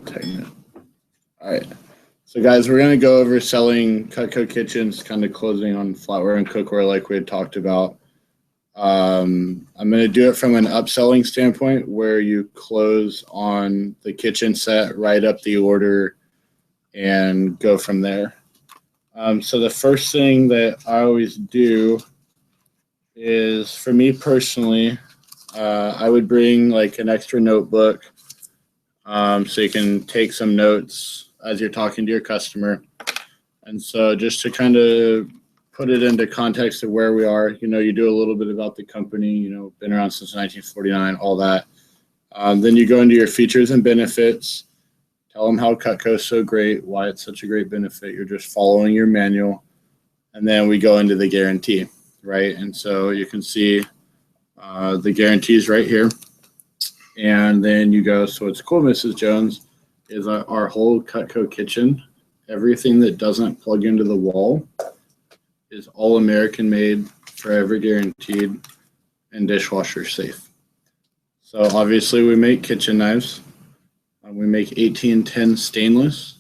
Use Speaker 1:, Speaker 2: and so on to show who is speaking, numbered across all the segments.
Speaker 1: Tighten it. All right. So guys, we're going to go over selling Cutco kitchens, kind of closing on flatware and cookware like we had talked about. I'm going to do it from an upselling standpoint where you close on the kitchen set, write up the order, and go from there. So the first thing that I always do is, for me personally, I would bring like an extra notebook so you can take some notes as you're talking to your customer. And so just to kind of put it into context of where we are, you do a little bit about the company, been around since 1949, all that. Then you go into your features and benefits, tell them how Cutco is so great, why it's such a great benefit. You're just following your manual. And then we go into the guarantee, right? And so you can see the guarantees right here. And then you go, so what's cool, Mrs. Jones, is our whole Cutco kitchen, everything that doesn't plug into the wall is all American made, forever guaranteed, and dishwasher safe. So obviously we make kitchen knives. We make 1810 stainless.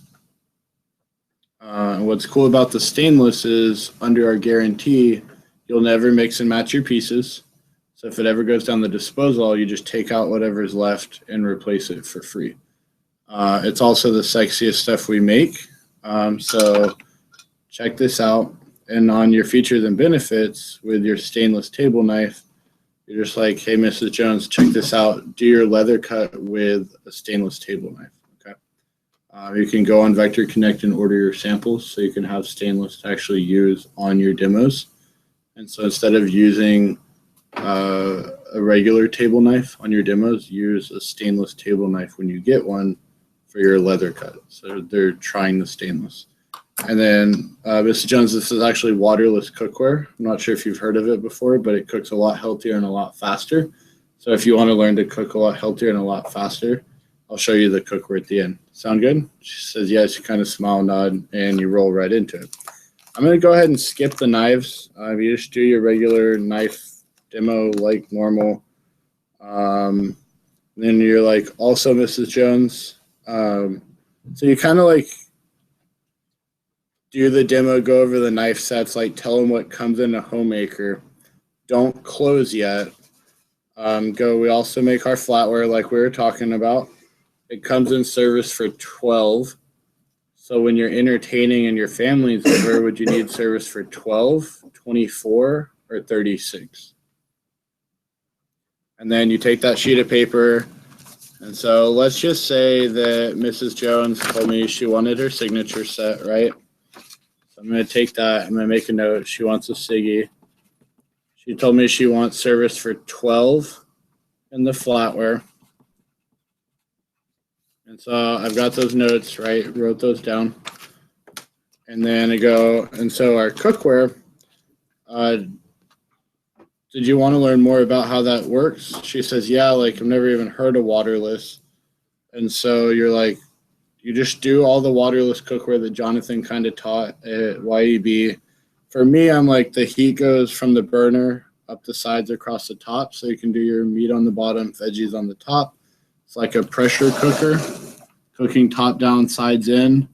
Speaker 1: And what's cool about the stainless is under our guarantee, you'll never mix and match your pieces. So if it ever goes down the disposal, you just take out whatever's left and replace it for free. It's also the sexiest stuff we make. So check this out. And on your features and benefits with your stainless table knife, you're just like, hey, Mrs. Jones, check this out. Do your leather cut with a stainless table knife. Okay. You can go on Vector Connect and order your samples so you can have stainless to actually use on your demos. And so instead of using a regular table knife on your demos, use a stainless table knife when you get one for your leather cut. So they're trying the stainless. And then Mrs. Jones, this is actually waterless cookware. I'm not sure if you've heard of it before, but it cooks a lot healthier and a lot faster. So if you want to learn to cook a lot healthier and a lot faster, I'll show you the cookware at the end. Sound good? She says yes. You kind of smile, nod, and you roll right into it. I'm going to go ahead and skip the knives. You just do your regular knife demo like normal. Then you're like, also, Mrs. Jones. So you kind of like do the demo, go over the knife sets, like tell them what comes in a homemaker. Don't close yet. We also make our flatware like we were talking about. It comes in service for 12. So when you're entertaining and your family's over, would you need service for 12, 24, or 36? And then you take that sheet of paper. And so let's just say that Mrs. Jones told me she wanted her signature set, right? So I'm going to take that. I'm going to make a note. She wants a Siggy. She told me she wants service for 12 in the flatware. And so I've got those notes, right? Wrote those down. And then I go, and so our cookware, did you want to learn more about how that works? She says, yeah, like I've never even heard of waterless. And so you're like, you just do all the waterless cookware that Jonathan kind of taught at YEB. For me, I'm like, the heat goes from the burner up the sides across the top. So you can do your meat on the bottom, veggies on the top. It's like a pressure cooker, cooking top down, sides in.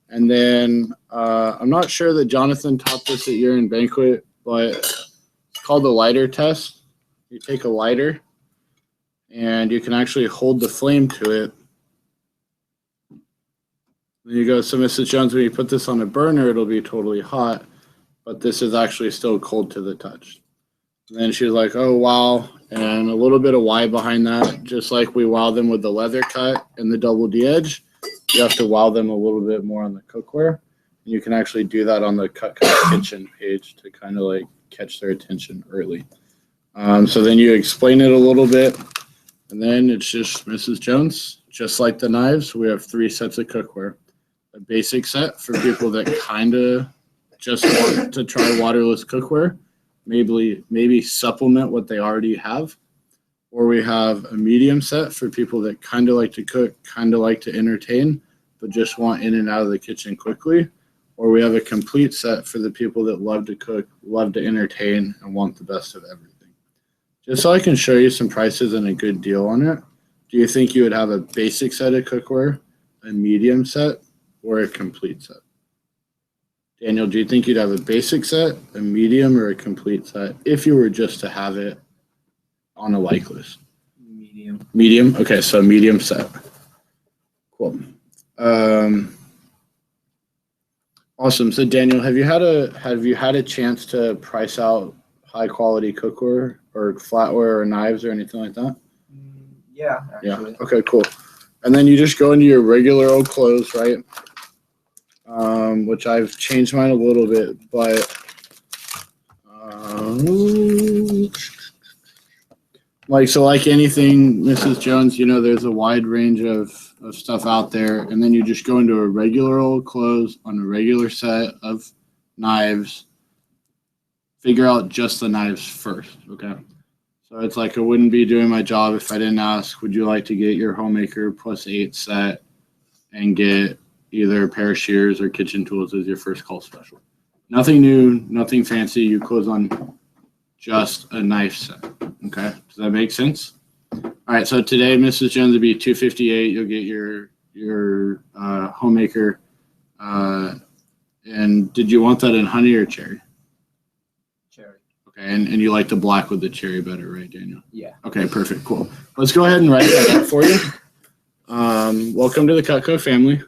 Speaker 1: And then I'm not sure that Jonathan taught this at Year in Banquet, but it's called the lighter test. You take a lighter and you can actually hold the flame to it. Then you go, so Mrs. Jones, when you put this on a burner, it'll be totally hot, but this is actually still cold to the touch. And then she was like, oh, wow. And a little bit of why behind that, just like we wow them with the leather cut and the double D edge, you have to wow them a little bit more on the cookware. And you can actually do that on the Cutco Kitchen page to kind of like catch their attention early. So then you explain it a little bit, and then it's just Mrs. Jones, just like the knives, we have 3 sets of cookware. A basic set for people that kind of just want to try waterless cookware, maybe supplement what they already have. Or we have a medium set for people that kind of like to cook, kind of like to entertain, but just want in and out of the kitchen quickly. Or we have a complete set for the people that love to cook, love to entertain, and want the best of everything. Just so I can show you some prices and a good deal on it, do you think you would have a basic set of cookware, a medium set, or a complete set? Daniel, do you think you'd have a basic set, a medium, or a complete set if you were just to have it on a like list?
Speaker 2: Medium.
Speaker 1: Medium? Okay, so medium set. Cool. Awesome. So Daniel, have you had a chance to price out high quality cookware or flatware or knives or anything like that?
Speaker 2: Yeah, actually.
Speaker 1: Yeah. Okay, cool. And then you just go into your regular old clothes, right? Which I've changed mine a little bit, but like anything, Mrs. Jones, there's a wide range of stuff out there, and then you just go into a regular old clothes on a regular set of knives. Figure out just the knives first, okay? So it's like I wouldn't be doing my job if I didn't ask, would you like to get your homemaker +8 set and get either a pair of shears or kitchen tools as your first call special? Nothing new, nothing fancy. You close on just a knife set, okay? Does that make sense? All right, so today, Mrs. Jones, would be $258. You'll get your homemaker. And did you want that in honey or cherry?
Speaker 2: Cherry.
Speaker 1: Okay, and you like the black with the cherry better, right, Daniel?
Speaker 2: Yeah.
Speaker 1: Okay, perfect, cool. Let's go ahead and write that up for you. Welcome to the Cutco family.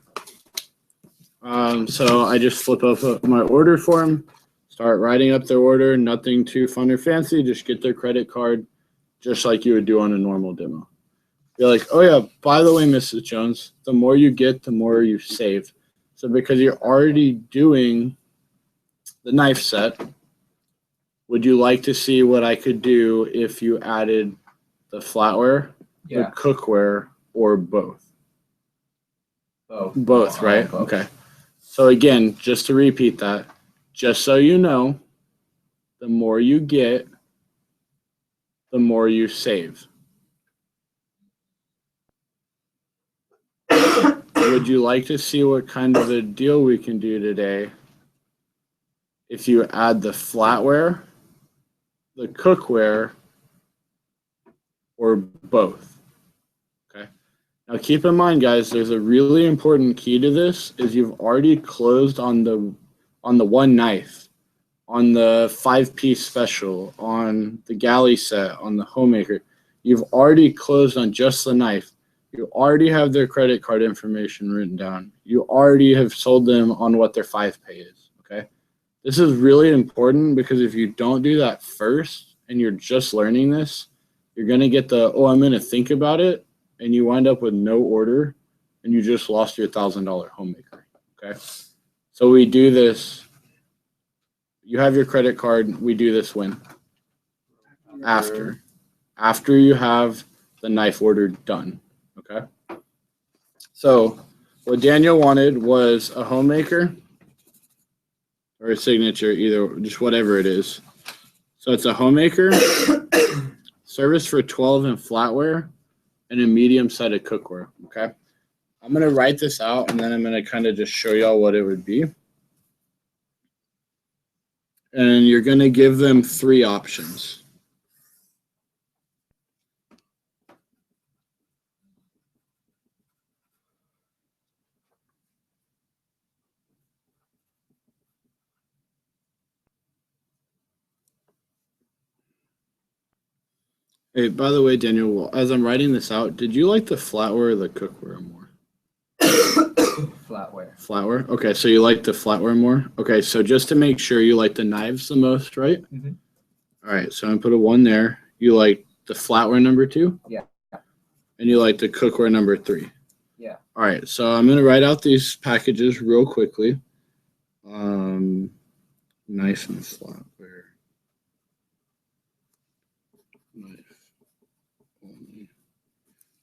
Speaker 1: So I just flip up my order form, start writing up their order, nothing too fun or fancy, just get their credit card, just like you would do on a normal demo. You're like, oh yeah, by the way, Mrs. Jones, the more you get, the more you save. So because you're already doing the knife set, would you like to see what I could do if you added the flatware, the cookware, or both? Both, right?
Speaker 2: Both.
Speaker 1: Okay. So again, just to repeat that, just so you know, the more you get, the more you save. Would you like to see what kind of a deal we can do today if you add the flatware, the cookware, or both? Okay. Now keep in mind, guys, there's a really important key to this is you've already closed on the one knife, on the 5-piece special, on the galley set, on the homemaker. You've already closed on just the knife. You already have their credit card information written down. You already have sold them on what their 5-pay is, okay? This is really important because if you don't do that first and you're just learning this, you're going to get I'm going to think about it, and you wind up with no order, and you just lost your $1,000 homemaker, okay? So we do this. You have your credit card. We do this when? After you have the knife order done. Okay. So what Daniel wanted was a homemaker or a signature, either just whatever it is. So it's a homemaker, service for 12 in flatware, and a medium set of cookware. Okay. I'm going to write this out, and then I'm going to kind of just show y'all what it would be. And you're going to give them 3 options. Hey, by the way, Daniel, as I'm writing this out, did you like the flatware or the cookware more?
Speaker 2: Flatware.
Speaker 1: Flatware? Okay, so you like the flatware more? Okay, so just to make sure, you like the knives the most, right?
Speaker 2: Mm-hmm.
Speaker 1: All right, so I'm going to put a 1 there. You like the flatware number 2?
Speaker 2: Yeah.
Speaker 1: And you like the cookware number 3?
Speaker 2: Yeah.
Speaker 1: All right, so I'm going to write out these packages real quickly. Knife and flatware. Knife.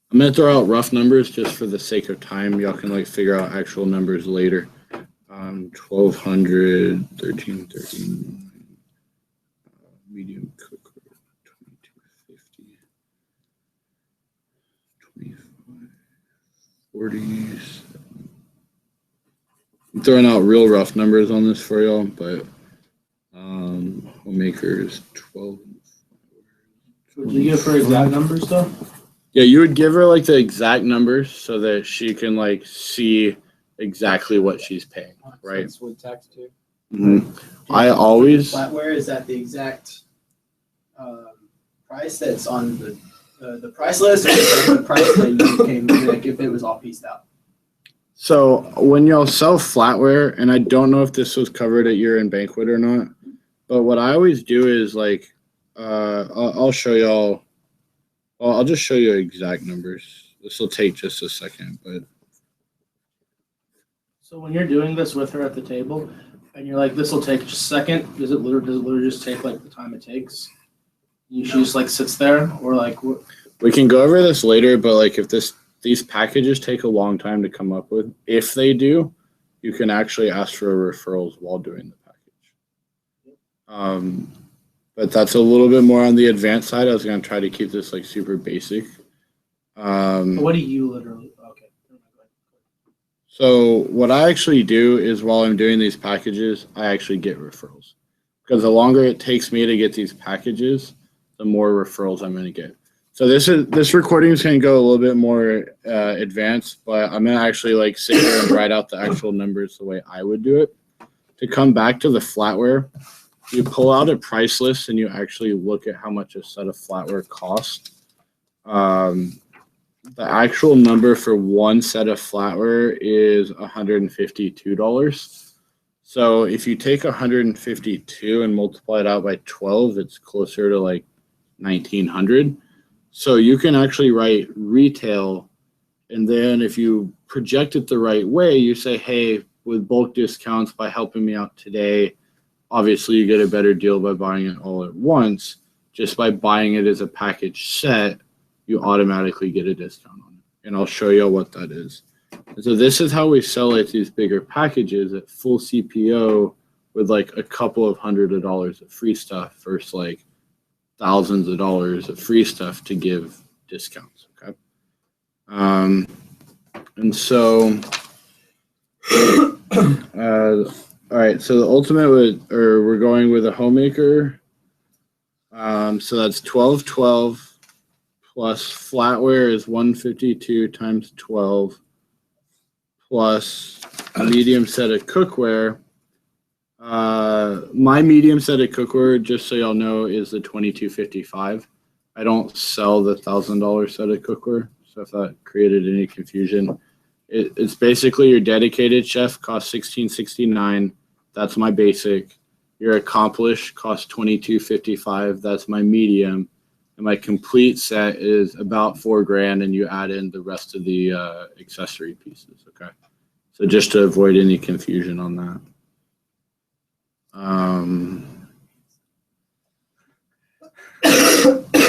Speaker 1: I'm going to throw out rough numbers just for the sake of time. Y'all can figure out actual numbers later. 1,200, 1,339, medium cookware, 2,250, 25, 40. I'm throwing out real rough numbers on this for y'all, but homemaker is 12.
Speaker 3: Did you get for exact numbers though?
Speaker 1: Yeah, you would give her like the exact numbers so that she can like see exactly what she's paying, right?
Speaker 3: That's with tax too.
Speaker 1: Mm-hmm. I always
Speaker 3: Flatware, is that the exact price that's on the price list, or is that the price that you came like if it was all pieced out?
Speaker 1: So when y'all sell flatware, and I don't know if this was covered at Year End Banquet or not, but what I always do is like, I'll show y'all. I'll just show you exact numbers. This will take just a second, but
Speaker 4: So when you're doing this with her at the table, and you're like, "This will take just a second," does it literally just take like the time it takes? She just like sits there, or like what?
Speaker 1: we can go over this later. But like, if these packages take a long time to come up with, if they do, you can actually ask for referrals while doing the package. But that's a little bit more on the advanced side. I was going to try to keep this like super basic.
Speaker 4: What do you literally? Okay.
Speaker 1: So what I actually do is while I'm doing these packages, I actually get referrals. Because the longer it takes me to get these packages, the more referrals I'm going to get. So this recording is going to go a little bit more advanced, but I'm going to actually like sit here and write out the actual numbers the way I would do it. To come back to the flatware, you pull out a price list and you actually look at how much a set of flatware costs. The actual number for one set of flatware is $152. So if you take 152 and multiply it out by 12, it's closer to like 1900. So you can actually write retail, and then if you project it the right way, you say, hey, with bulk discounts, by helping me out today, obviously you get a better deal by buying it all at once. Just by buying it as a package set, you automatically get a discount on it. And I'll show you what that is. And so this is how we sell like these bigger packages at full CPO with like a couple of $100s of free stuff versus like thousands of dollars of free stuff to give discounts. Okay. And so all right, so the ultimate we're going with a homemaker. So that's 1212 plus flatware is 152 times 12 plus a medium set of cookware. My medium set of cookware, just so y'all know, is the 2255. I don't sell the $1,000 set of cookware, so if that created any confusion. It's basically your dedicated chef costs $16.69. That's my basic. Your accomplished costs $22.55. That's my medium, and my complete set is about $4,000, and you add in the rest of the accessory pieces. Okay, so just to avoid any confusion on that.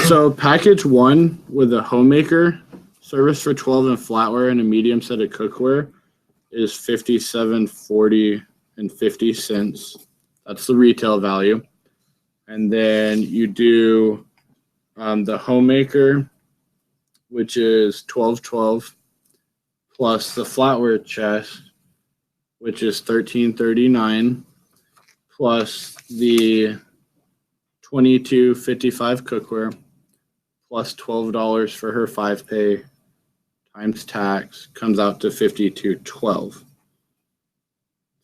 Speaker 1: So package one with a homemaker. Service for 12 and flatware and a medium set of cookware is $57.40 and 50 cents. That's the retail value. And then you do the homemaker, which is $12.12, plus the flatware chest, which is $13.39, plus the $22.55 cookware, plus $12 for her 5-pay. Times tax comes out to $52.12.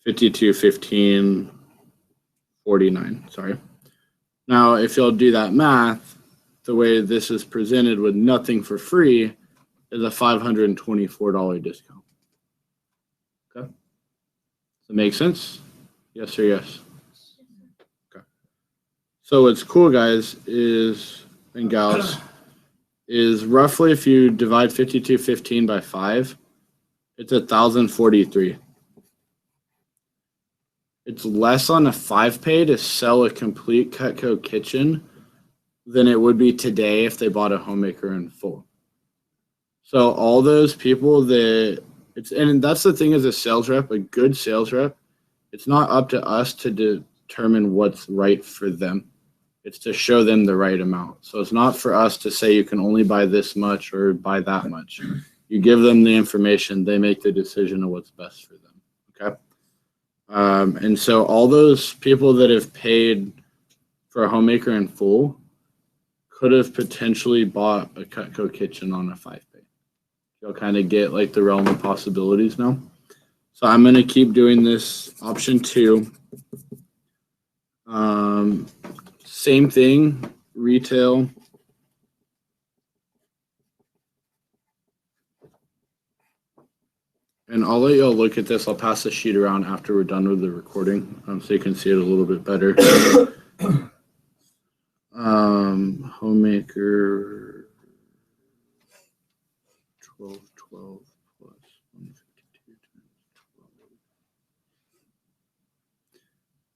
Speaker 1: $52.15.49. Sorry. Now, if you'll do that math, the way this is presented with nothing for free is a $524 discount. Okay. Does it make sense? Yes or yes? Okay. So what's cool, guys, and gals, is roughly if you divide 52.15 by 5, it's 1,043. It's less on a 5-pay to sell a complete Cutco kitchen than it would be today if they bought a homemaker in full. So all those people and that's the thing as a sales rep, a good sales rep, it's not up to us to determine what's right for them. It's to show them the right amount. So it's not for us to say you can only buy this much or buy that much. You give them the information, they make the decision of what's best for them. Okay. And so all those people that have paid for a homemaker in full, could have potentially bought a Cutco kitchen on a 5-pay. You'll kind of get like the realm of possibilities now. So I'm going to keep doing this option 2. Same thing, retail. And I'll let y'all look at this. I'll pass the sheet around after we're done with the recording, so you can see it a little bit better. Homemaker 1212 plus 152 times 12.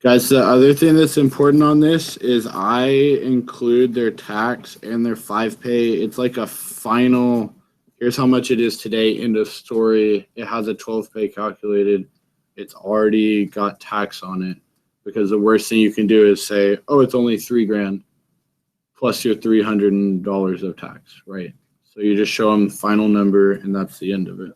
Speaker 1: Guys, the other thing that's important on this is I include their tax and their 5-pay. It's like a final. Here's how much it is today, end of story. It has a 12-pay calculated. It's already got tax on it, because the worst thing you can do is say, oh, it's only $3,000 plus your $300 of tax, right? So you just show them the final number, and that's the end of it.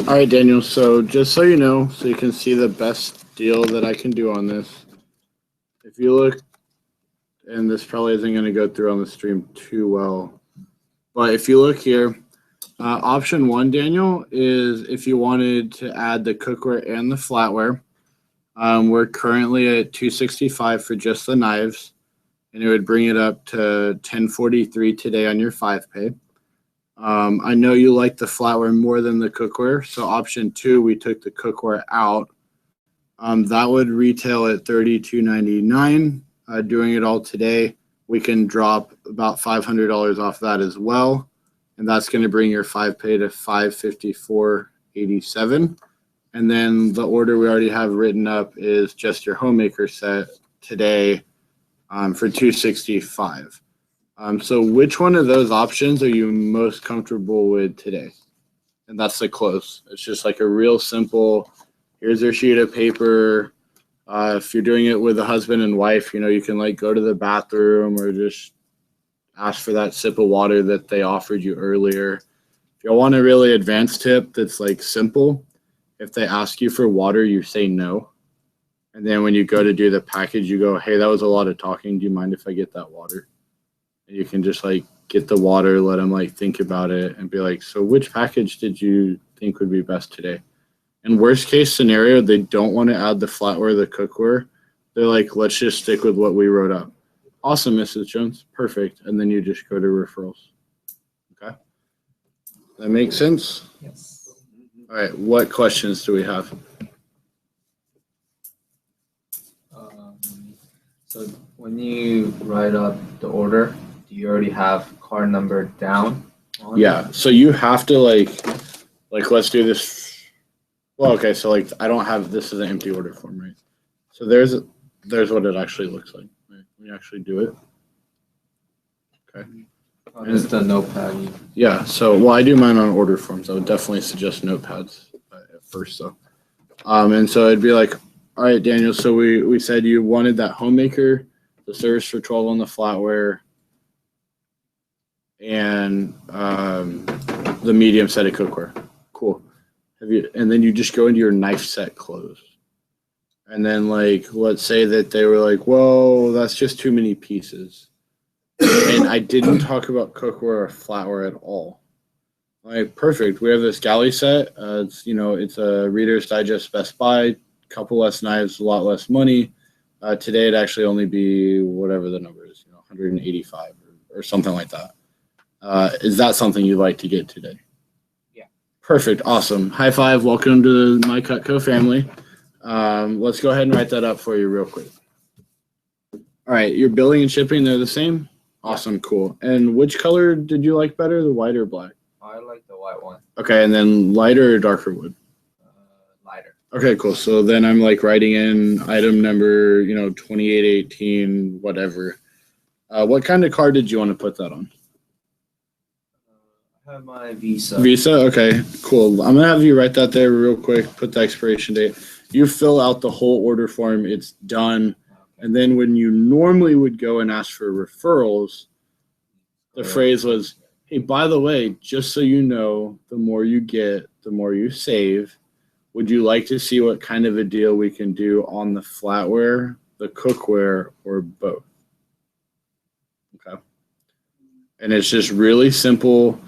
Speaker 1: All right, Daniel, so just so you know, so you can see the best deal that I can do on this, if you look, and this probably isn't going to go through on the stream too well, but if you look here, option 1, Daniel, is if you wanted to add the cookware and the flatware. We're currently at $265 for just the knives, and it would bring it up to $1043 today on your 5-pay. I know you like the flatware more than the cookware, so option 2, we took the cookware out. That would retail at $32.99. Doing it all today, we can drop about $500 off that as well, and that's going to bring your 5-pay to $554.87. And then the order we already have written up is just your homemaker set today for $265. So which one of those options are you most comfortable with today? And that's the close. It's just like a real simple, here's your sheet of paper. If you're doing it with a husband and wife, you know, you can like go to the bathroom or just ask for that sip of water that they offered you earlier. If you want a really advanced tip that's like simple, if they ask you for water, you say no. And then when you go to do the package, you go, hey, that was a lot of talking. Do you mind if I get that water? And you can just like get the water, let them like think about it and be like, so which package did you think would be best today? In worst case scenario, they don't want to add the flatware, the cookware. They're like, let's just stick with what we wrote up. Awesome, Mrs. Jones. Perfect. And then you just go to referrals. Okay. That makes sense?
Speaker 2: Yes.
Speaker 1: All right. What questions do we have?
Speaker 2: So when you write up the order, do you already have card number down?
Speaker 1: Yeah. So you have to like let's do this. Well, okay. So like I don't have, this is an empty order form, right? So there's what it actually looks like. Right? We actually do it. Okay.
Speaker 2: Oh, this is the notepad.
Speaker 1: Yeah. So, well, I do mine on order forms. I would definitely suggest notepads at first, though. And so it'd be like, all right, Daniel. So we said you wanted that homemaker, the service for 12 on the flatware, and the medium set of cookware. Cool. And then you just go into your knife set close. And then like, let's say that they were like, whoa, that's just too many pieces. And I didn't talk about cookware or flatware at all. Like, perfect. We have this galley set. It's, you know, it's a Reader's Digest Best Buy, couple less knives, a lot less money. Today it'd actually only be whatever the number is, you know, $185 or something like that. Is that something you'd like to get today?
Speaker 2: Yeah.
Speaker 1: Perfect. Awesome. High five. Welcome to my Cutco family. Let's go ahead and write that up for you real quick. All right. Your billing and shipping, they're the same? Awesome. Cool. And which color did you like better, the white or black?
Speaker 2: I like the white one.
Speaker 1: Okay. And then lighter or darker wood?
Speaker 2: Lighter.
Speaker 1: Okay, cool. So then I'm like writing in item number, 2818, whatever. What kind of card did you want to put that on?
Speaker 2: I have my Visa.
Speaker 1: Visa? Okay, cool. I'm going to have you write that there real quick, put the expiration date. You fill out the whole order form, it's done. And then when you normally would go and ask for referrals, the phrase was, hey, by the way, just so you know, the more you get, the more you save. Would you like to see what kind of a deal we can do on the flatware, the cookware, or both? Okay. And it's just really simple,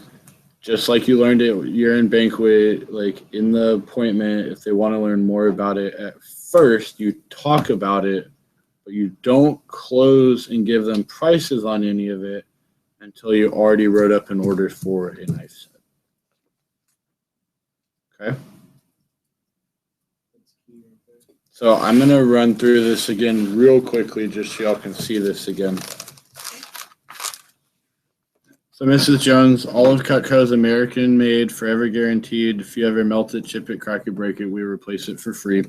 Speaker 1: just like you learned it year-end banquet, like in the appointment. If they want to learn more about it, at first you talk about it, but you don't close and give them prices on any of it until you already wrote up an order for a knife set. Okay. So I'm going to run through this again real quickly just so y'all can see this again. So Mrs. Jones, all of Cutco is American made, forever guaranteed. If you ever melt it, chip it, crack it, break it, we replace it for free.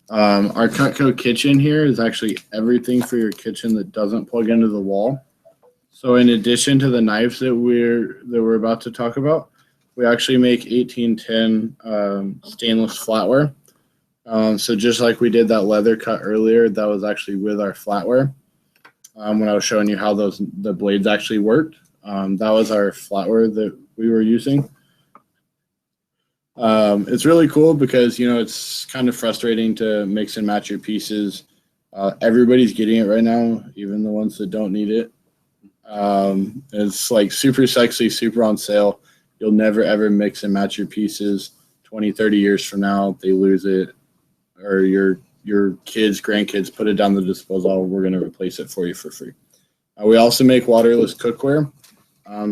Speaker 1: Our Cutco kitchen here is actually everything for your kitchen that doesn't plug into the wall. So in addition to the knives that we're about to talk about, we actually make 1810 stainless flatware. So just like we did that leather cut earlier, that was actually with our flatware. When I was showing you how the blades actually worked, that was our flatware that we were using. It's really cool because, it's kind of frustrating to mix and match your pieces. Everybody's getting it right now, even the ones that don't need it. It's like super sexy, super on sale. You'll never ever mix and match your pieces. 20, 30 years from now, they lose it, or your kids, grandkids put it down the disposal. We're going to replace it for you for free. We also make waterless cookware.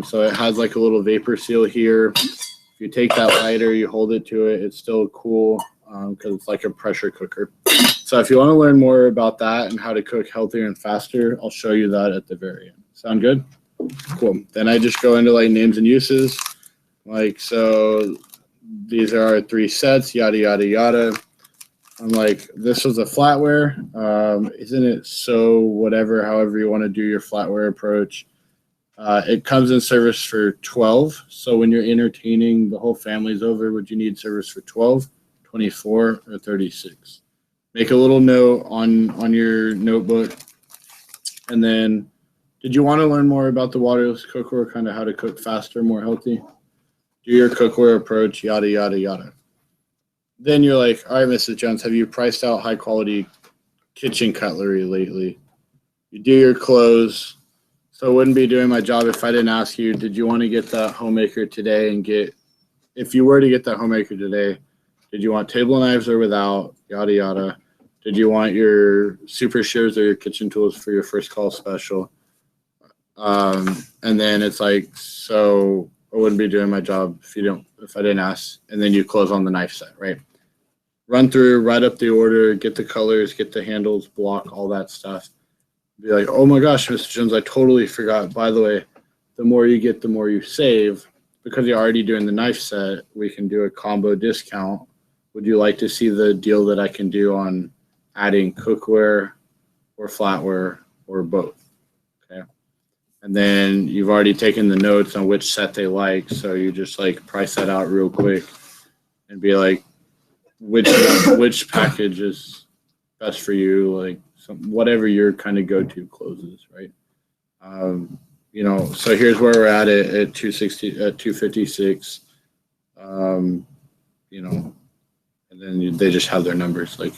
Speaker 1: So it has like a little vapor seal here. If you take that lighter, you hold it to it, it's still cool because it's like a pressure cooker. So if you want to learn more about that and how to cook healthier and faster, I'll show you that at the very end. Sound good? Cool. Then I just go into like names and uses. Like, so these are our 3 sets, yada, yada, yada. I'm like, this was a flatware. Isn't it so whatever, however you want to do your flatware approach. It comes in service for 12. So when you're entertaining the whole family's over, would you need service for 12, 24, or 36? Make a little note on your notebook. And then, did you want to learn more about the waterless cookware, kind of how to cook faster, more healthy? Do your cookware approach, yada, yada, yada. Then you're like, all right, Mrs. Jones, have you priced out high quality kitchen cutlery lately? You do your close. So I wouldn't be doing my job if I didn't ask you, did you want to get that homemaker today and if you were to get that homemaker today, did you want table knives or without, yada, yada? Did you want your super shears or your kitchen tools for your first call special? And then it's like, so I wouldn't be doing my job if I didn't ask. And then you close on the knife set, right? Run through, write up the order, get the colors, get the handles, block, all that stuff. Be like, oh my gosh, Mr. Jones, I totally forgot. By the way, the more you get, the more you save. Because you're already doing the knife set, we can do a combo discount. Would you like to see the deal that I can do on adding cookware or flatware or both? Okay. And then you've already taken the notes on which set they like. So you just like price that out real quick and be like, which package is best for you? Like, whatever your kind of go-to closes, right? So here's where we're at 256. And then they just have their numbers. Like,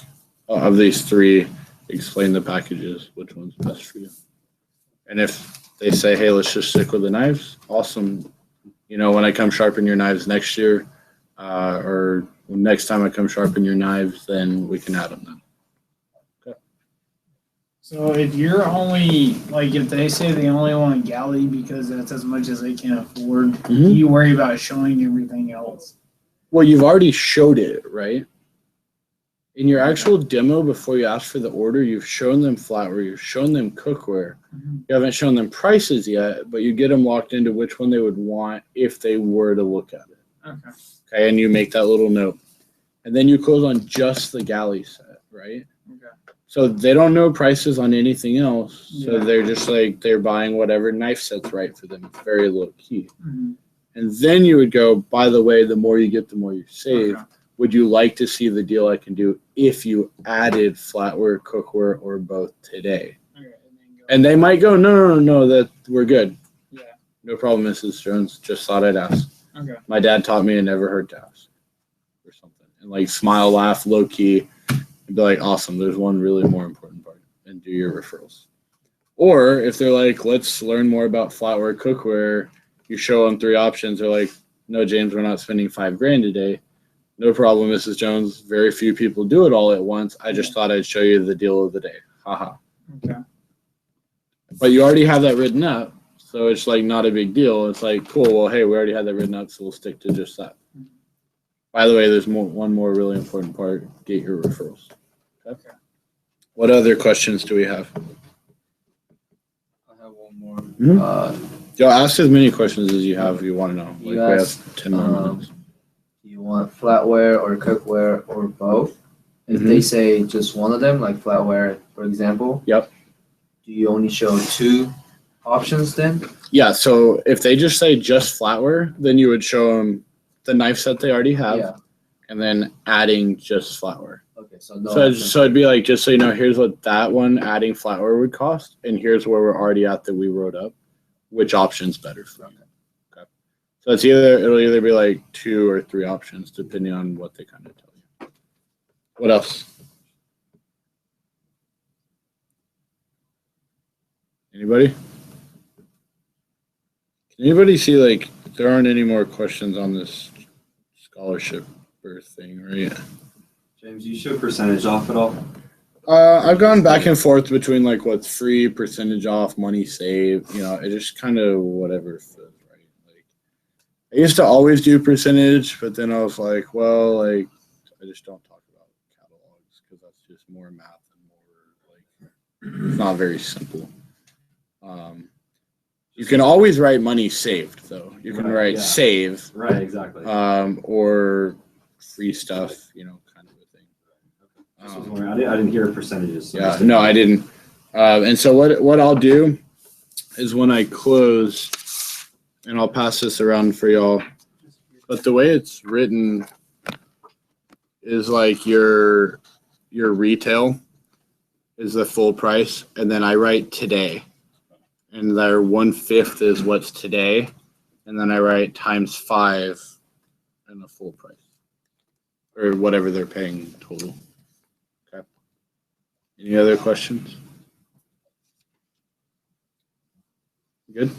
Speaker 1: of these 3, explain the packages, which one's best for you. And if they say, hey, let's just stick with the knives, awesome. When I come sharpen your knives next year, or next time I come sharpen your knives, then we can add them then.
Speaker 5: So if you're only, like, if they say they only want a galley because that's as much as they can afford, do you worry about showing everything else?
Speaker 1: Well, you've already showed it, right? In your actual demo before you ask for the order, you've shown them flatware, you've shown them cookware. You haven't shown them prices yet, but you get them locked into which one they would want if they were to look at it.
Speaker 5: Okay.
Speaker 1: Okay, and you make that little note. And then you close on just the galley set, right?
Speaker 5: Okay.
Speaker 1: So they don't know prices on anything else. So
Speaker 5: Yeah.
Speaker 1: they're just like, they're buying whatever knife set's right for them. It's very low key.
Speaker 5: Mhm.
Speaker 1: And then you would go, by the way, the more you get, the more you save.
Speaker 5: Okay.
Speaker 1: Would you like to see the deal I can do if you added flatware, cookware, or both today?
Speaker 5: Okay. And then go.
Speaker 1: And they might go, no, that we're good.
Speaker 5: Yeah.
Speaker 1: No problem, Mrs. Jones. Just thought I'd ask.
Speaker 5: Okay.
Speaker 1: My dad taught me it never hurt to ask or something. And like smile, laugh, low key, and be like, awesome, there's one really more important part, and do your referrals. Or if they're like, let's learn more about flatware, cookware, you show them 3 options. They're like, no, James, we're not spending $5,000 today. No problem, Mrs. Jones. Very few people do it all at once. I just thought I'd show you the deal of the day. Haha.
Speaker 5: Okay.
Speaker 1: But you already have that written up, so it's like not a big deal. It's like, cool, well, hey, we already had that written up, so we'll stick to just that. By the way, there's one more really important part. Get your referrals. Okay. What other questions do we have?
Speaker 2: I have one more.
Speaker 1: Mhm. Yo, ask as many questions as you have you want to know. Like,
Speaker 2: You
Speaker 1: we
Speaker 2: asked,
Speaker 1: have 10 more minutes.
Speaker 2: Do you want flatware or cookware or both? If they say just one of them, like flatware, for example.
Speaker 1: Yep.
Speaker 2: Do you only show 2 options then?
Speaker 1: Yeah, so if they just say just flatware, then you would show them the knife set they already have,
Speaker 2: Yeah.
Speaker 1: and then adding just flatware.
Speaker 2: Okay, so no.
Speaker 1: So it'd be like, just so you know, here's what that one adding flatware would cost, and here's where we're already at that we wrote up. Which option's better for you? Okay. So it'll either be like 2 or 3 options depending on what they kind of tell you. What else? Anybody? Can anybody see, like, there aren't any more questions on this scholarship or thing, right?
Speaker 6: James, you show percentage off at all?
Speaker 1: I've gone back and forth between like what's free, percentage off, money saved. You know, it just kind of whatever feels right. Like I used to always do percentage, but then I was like, well, like I just don't talk about catalogs because that's just more math and more like it's not very simple. You can always write money saved though. You can write save,
Speaker 6: Right, exactly.
Speaker 1: or free stuff. You know, kind of a thing.
Speaker 6: I didn't hear percentages. So
Speaker 1: Yeah, no, I didn't. And so what I'll do is when I close, and I'll pass this around for y'all, but the way it's written is like your retail is the full price, and then I write today, and their 1/5 is what's today, and then I write times 5 and the full price, or whatever they're paying total. Any other questions? Good?